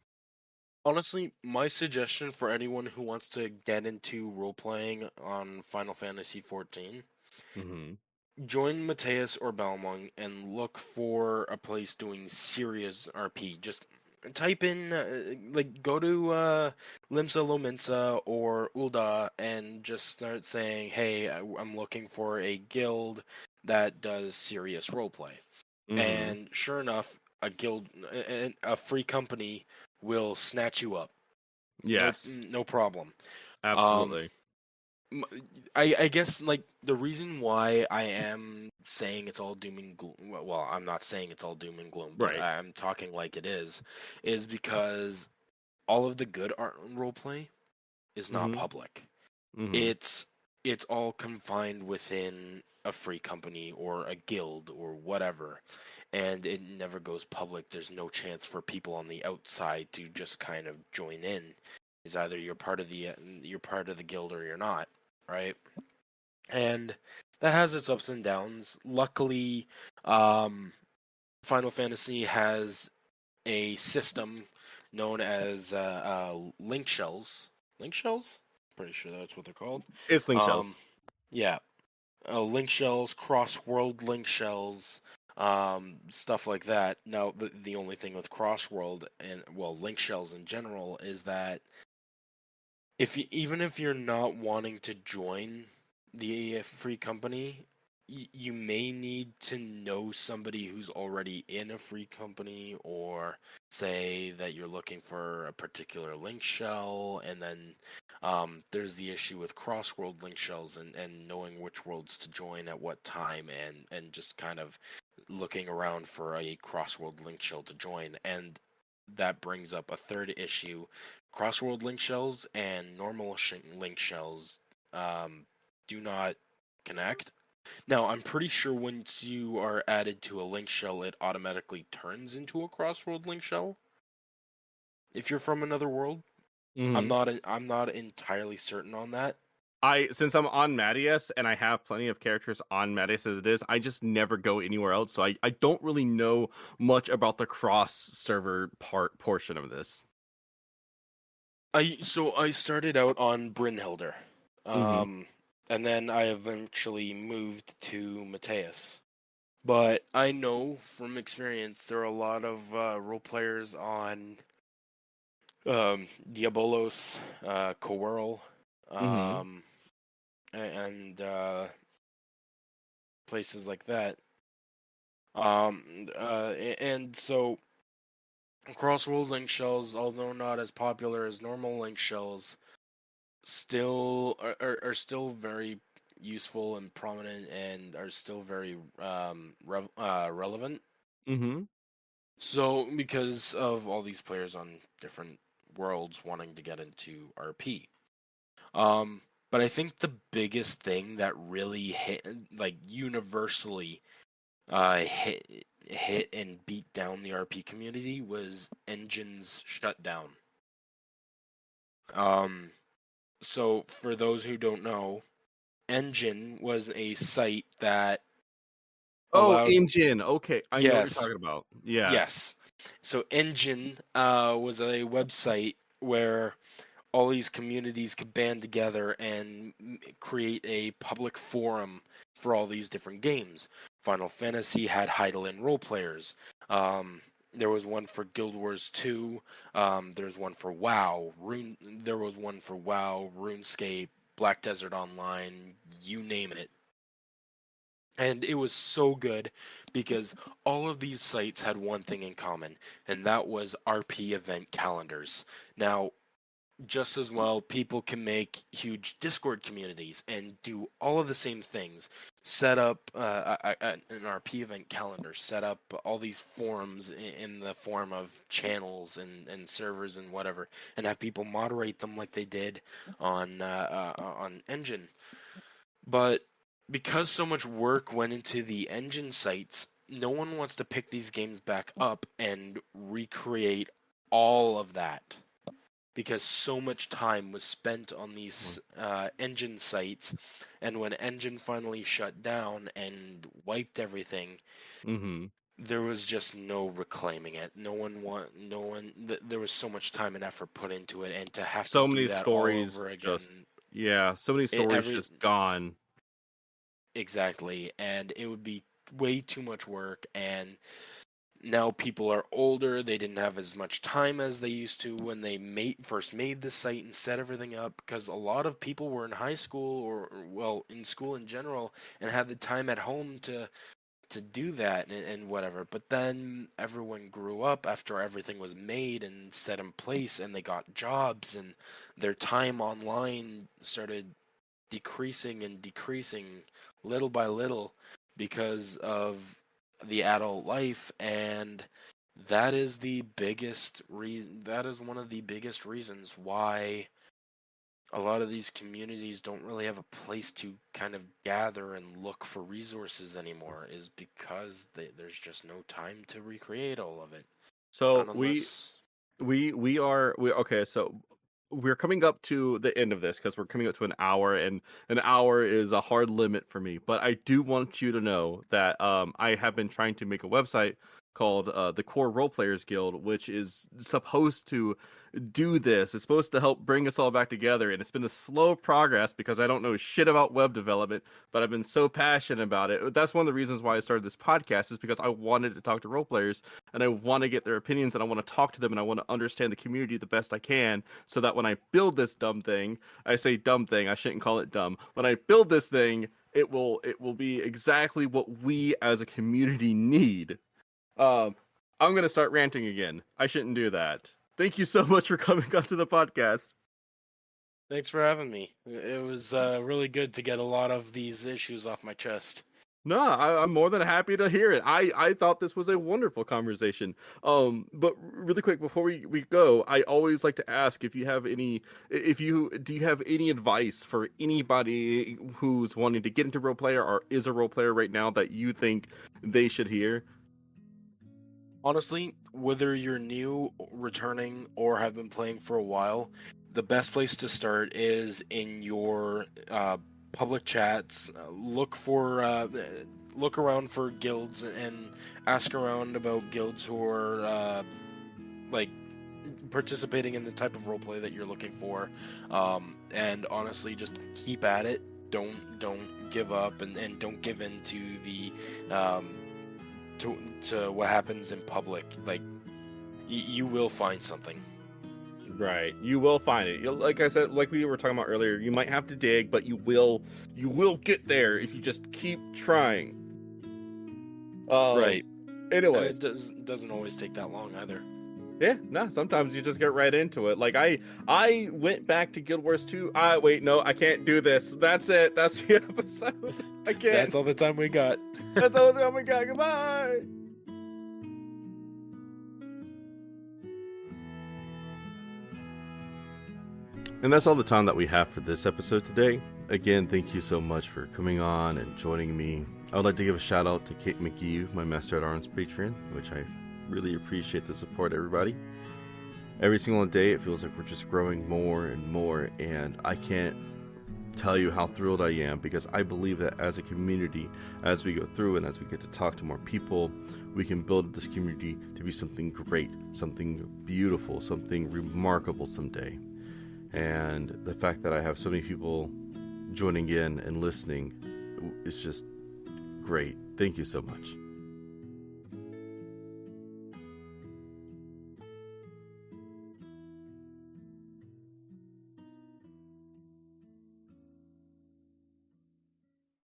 Honestly, my suggestion for anyone who wants to get into role playing on Final Fantasy XIV, Mm-hmm. join Mateus or Balmung and look for a place doing serious RP. Just type in, go to Limsa Lominsa or Ulda and just start saying, hey, I'm looking for a guild that does serious roleplay. Mm-hmm. And sure enough, a free company will snatch you up. Yes, No problem. absolutely. I guess like the reason why I am saying it's all doom and gloom. Well, I'm not saying it's all doom and gloom, but Right. I'm talking like it is because all of the good art and roleplay is not Mhm. public. Mm-hmm. It's all confined within a free company or a guild or whatever, and it never goes public. There's no chance for people on the outside to just kind of join in. It's either you're part of the guild or you're not, right? And that has its ups and downs. Luckily, Final Fantasy has a system known as link shells. Link shells? Pretty sure that's what they're called. It's link shells. Yeah, link shells, cross-world link shells, stuff like that. Now, the only thing with cross-world and link shells in general is that even if you're not wanting to join the free company, you may need to know somebody who's already in a free company, or say that you're looking for a particular link shell, and then there's the issue with cross-world link shells and knowing which worlds to join at what time, and just kind of looking around for a cross-world link shell to join. And that brings up a third issue. Cross-world link shells and normal link shells do not connect. Now, I'm pretty sure once you are added to a link shell, it automatically turns into a cross-world link shell. If you're from another world, Mm-hmm. I'm not entirely certain on that. Since I'm on Mattias and I have plenty of characters on Mattias as it is, I just never go anywhere else. So I don't really know much about the cross server portion of this. I started out on Brynhilder, Mm-hmm. and then I eventually moved to Mateus. But I know from experience there are a lot of role players on Diabolos, Coerl, Mm-hmm. and places like that. And so crossworld link shells, although not as popular as normal link shells, still are still very useful and prominent, and are still very relevant. Mm-hmm. So because of all these players on different worlds wanting to get into RP. But I think the biggest thing that really hit, like universally, hit and beat down the RP community was Engine's shutdown. So for those who don't know, Engine was a site that allowed. Engine. Okay, I know what you're Yes, talking about. Yes. yes. So Engine was a website where all these communities could band together and create a public forum for all these different games. Final Fantasy had Heidelin Roleplayers. There was one for Guild Wars 2. There's one for WoW. There was one for WoW, RuneScape, Black Desert Online, you name it. And it was so good because all of these sites had one thing in common, and that was RP event calendars. Now, just as well, people can make huge Discord communities and do all of the same things. Set up an RP event calendar, set up all these forums in the form of channels and servers and whatever, and have people moderate them like they did on Engine. But because so much work went into the engine sites, no one wants to pick these games back up and recreate all of that. Because so much time was spent on these engine sites, and when engine finally shut down and wiped everything, there was just no reclaiming it. There was so much time and effort put into it, and to have So to many do that stories all over again. So many stories just gone. Exactly, and it would be way too much work, and now people are older, they didn't have as much time as they used to when they first made the site and set everything up, because a lot of people were in high school or in school in general and had the time at home to do that and whatever. But then everyone grew up after everything was made and set in place, and they got jobs, and their time online started decreasing and decreasing little by little because of the adult life, and that is the biggest reason. That is one of the biggest reasons why a lot of these communities don't really have a place to kind of gather and look for resources anymore, is because there's just no time to recreate all of it. So so we're coming up to the end of this because we're coming up to an hour, and an hour is a hard limit for me. But I do want you to know that I have been trying to make a website called the Core Roleplayers Guild, which is supposed to do this. It's supposed to help bring us all back together, and it's been a slow progress because I don't know shit about web development, but I've been so passionate about it. That's one of the reasons why I started this podcast, is because I wanted to talk to role players, and I want to get their opinions, and I want to talk to them, and I want to understand the community the best I can, so that when I build this dumb thing, I say dumb thing, I shouldn't call it dumb. When I build this thing, it will be exactly what we as a community need. I'm gonna start ranting again. I shouldn't do that. Thank you so much for coming onto the podcast. Thanks for having me. It was really good to get a lot of these issues off my chest. No, I'm more than happy to hear it. I thought this was a wonderful conversation. But really quick before we go, I always like to ask if you have any advice for anybody who's wanting to get into role player or is a role player right now that you think they should hear? Honestly, whether you're new, returning, or have been playing for a while, the best place to start is in your public chats. Look around for guilds and ask around about guilds who are participating in the type of roleplay that you're looking for. And honestly, just keep at it. Don't give up, and don't give in to the to what happens in public. Like, you will find something. Right, you will find it. Like I said, like we were talking about earlier, you might have to dig, but you will get there if you just keep trying. Right. Anyways, it doesn't always take that long either. Yeah, no, sometimes you just get right into it. Like I went back to Guild Wars 2. Wait, no, I can't do this. That's it. That's the episode. I can't. That's all the time we got. That's all the time we got. Goodbye. And that's all the time that we have for this episode today. Again, thank you so much for coming on and joining me. I would like to give a shout out to Kate Mcgee, my Master at Arms Patreon, which I really appreciate the support, everybody. Every single day it feels like we're just growing more and more, and I can't tell you how thrilled I am, because I believe that as a community, as we go through and as we get to talk to more people, we can build this community to be something great, something beautiful, something remarkable someday. And the fact that I have so many people joining in and listening is just great. Thank you so much.